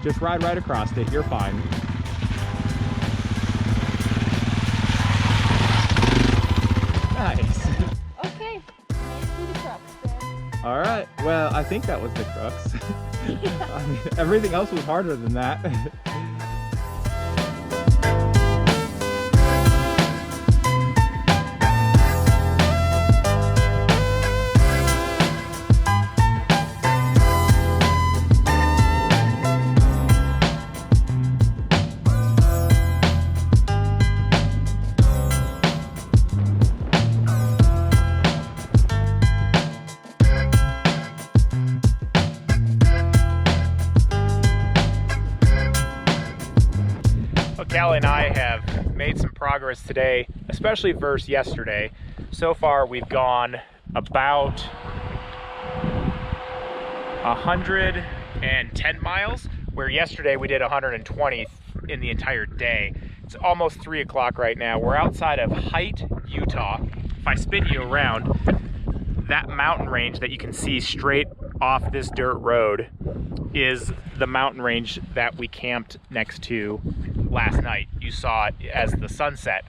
Just ride right across it. You're fine. Nice. Okay, through the crux then. All right. Well, I think that was the crux. Yeah. I mean, everything else was harder than that. Callie and I have made some progress today, especially versus yesterday. So far, we've gone about 110 miles, where yesterday we did 120 in the entire day. It's almost 3 o'clock right now. We're outside of Height, Utah. If I spin you around, that mountain range that you can see straight off this dirt road is the mountain range that we camped next to last night. You saw it as the sunset.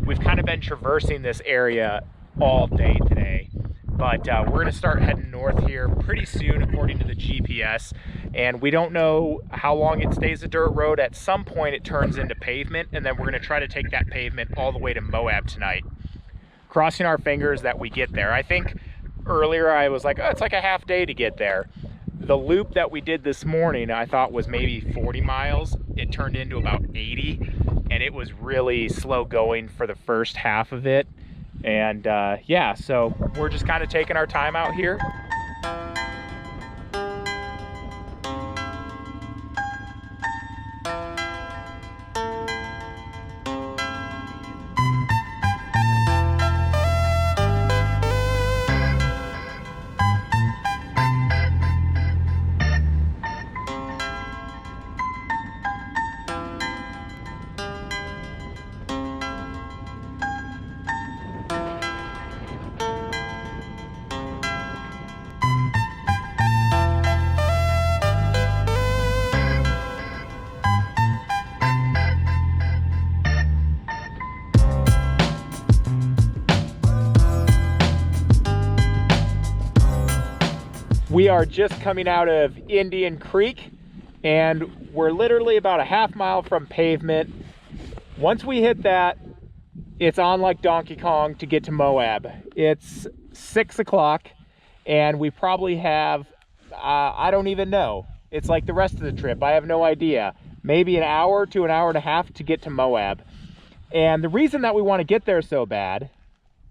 We've kind of been traversing this area all day today, but we're going to start heading north here pretty soon according to the GPS, and we don't know how long it stays a dirt road. At some point it turns into pavement, and then we're going to try to take that pavement all the way to Moab tonight, crossing our fingers that we get there. I think earlier I was like, oh, it's like a half day to get there. The loop that we did this morning I thought was maybe 40 miles. It turned into about 80, and it was really slow going for the first half of it. And yeah, so we're just kind of taking our time out here. We are just coming out of Indian Creek, and we're literally about a half mile from pavement. Once we hit that, it's on like Donkey Kong to get to Moab. It's 6 o'clock, and we probably have, I don't even know. It's like the rest of the trip. I have no idea. Maybe an hour to an hour and a half to get to Moab. And the reason that we want to get there so bad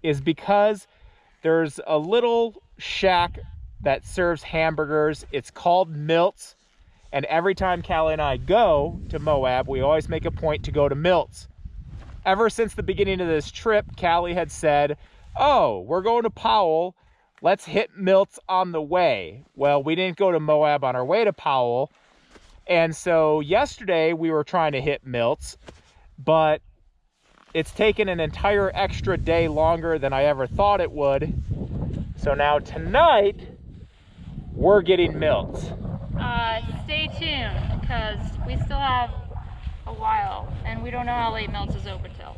is because there's a little shack that serves hamburgers. It's called Milt's, and every time Callie and I go to Moab, we always make a point to go to Milt's. Ever since the beginning of this trip, Callie had said, oh, we're going to Powell, let's hit Milt's on the way. Well, we didn't go to Moab on our way to Powell, and so yesterday we were trying to hit Milt's, but it's taken an entire extra day longer than I ever thought it would. So now tonight, we're getting Milt's. Stay tuned, because we still have a while, and we don't know how late Milt's is open till.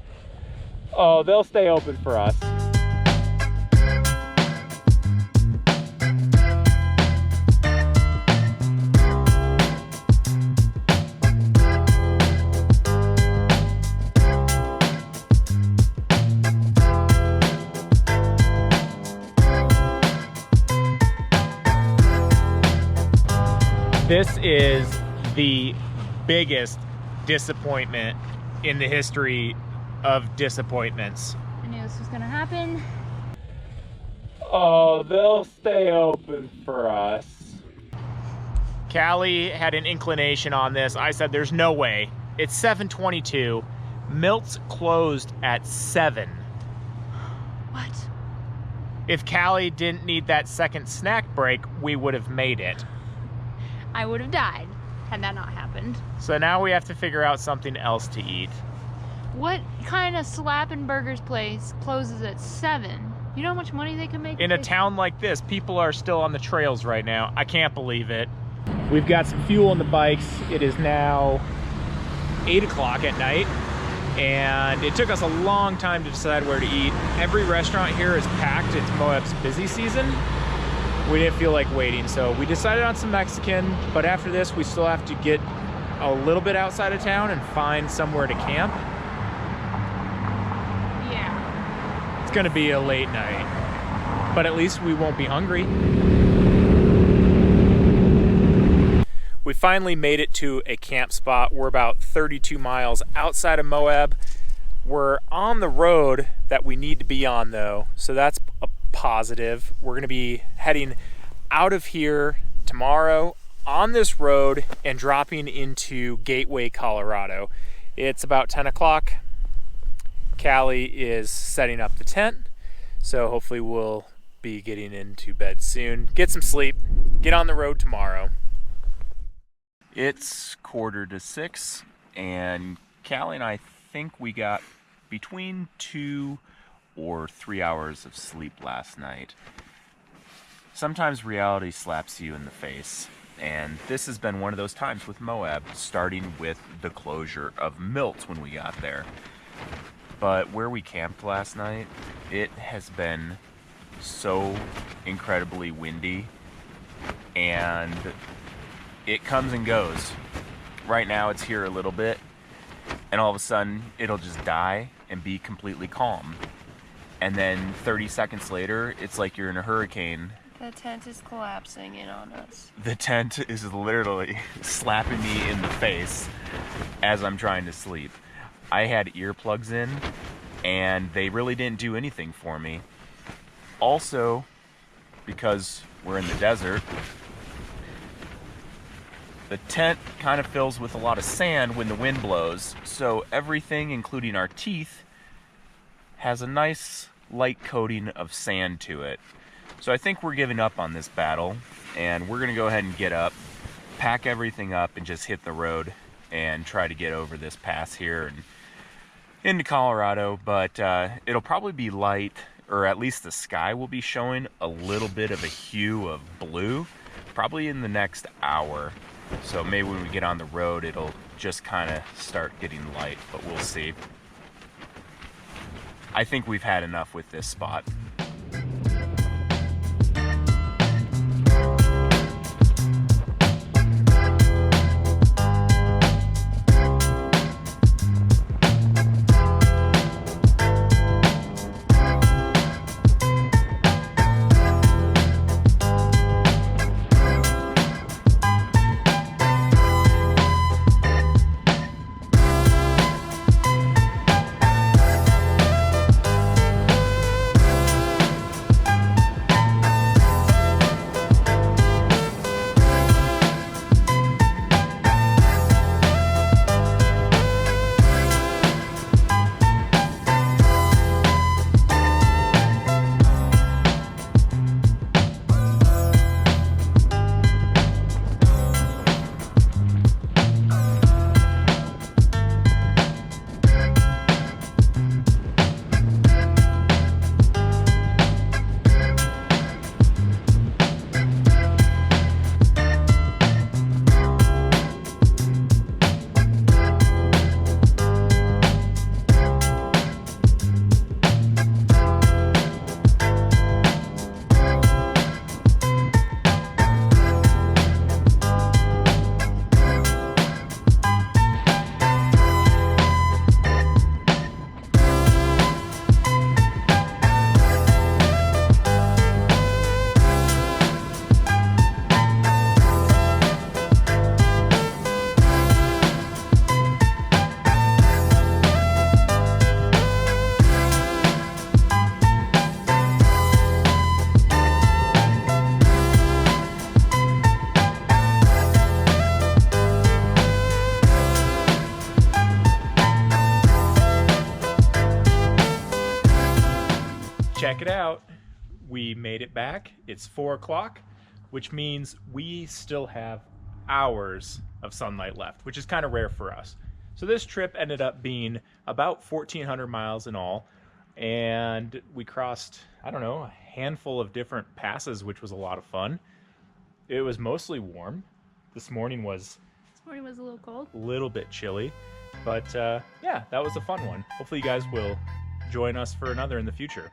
Oh, they'll stay open for us. This is the biggest disappointment in the history of disappointments. I knew this was gonna happen. Oh, they'll stay open for us. Callie had an inclination on this. I said, there's no way. It's 7:22. Milt's closed at 7. What? If Callie didn't need that second snack break, we would have made it. I would have died had that not happened. So now we have to figure out something else to eat. What kind of slapping burgers place closes at 7? You know how much money they could make? In a town like this, people are still on the trails right now. I can't believe it. We've got some fuel in the bikes. It is now 8 o'clock at night, and it took us a long time to decide where to eat. Every restaurant here is packed. It's Moab's busy season. We didn't feel like waiting, so we decided on some Mexican, but after this we still have to get a little bit outside of town and find somewhere to camp. Yeah. It's gonna be a late night, but at least we won't be hungry. We finally made it to a camp spot. We're about 32 miles outside of Moab. We're on the road that we need to be on though, so that's a positive. We're gonna be heading out of here tomorrow on this road and dropping into Gateway, Colorado. It's about 10 o'clock. Callie is setting up the tent, so hopefully we'll be getting into bed soon. Get some sleep, get on the road tomorrow. It's 5:45, and Callie and I think we got between 2 or 3 hours of sleep last night. Sometimes reality slaps you in the face, and this has been one of those times with Moab, starting with the closure of Milt when we got there. But where we camped last night, it has been so incredibly windy, and it comes and goes. Right now it's here a little bit, and all of a sudden it'll just die and be completely calm. And then 30 seconds later, it's like you're in a hurricane. The tent is collapsing in on us. The tent is literally slapping me in the face as I'm trying to sleep. I had earplugs in, and they really didn't do anything for me. Also, because we're in the desert, the tent kind of fills with a lot of sand when the wind blows, so everything, including our teeth, has a nice light coating of sand to it. So I think we're giving up on this battle, and we're gonna go ahead and get up, pack everything up, and just hit the road and try to get over this pass here and into Colorado. But it'll probably be light, or at least the sky will be showing a little bit of a hue of blue, probably in the next hour. So maybe when we get on the road, it'll just kind of start getting light, but we'll see. I think we've had enough with this spot. Check it out. We made it back. It's 4 o'clock, which means we still have hours of sunlight left, which is kind of rare for us. So this trip ended up being about 1,400 miles in all, and we crossed, I don't know, a handful of different passes, which was a lot of fun. It was mostly warm. This morning was This morning was a little cold. a little bit chilly, but yeah, that was a fun one. Hopefully you guys will join us for another in the future.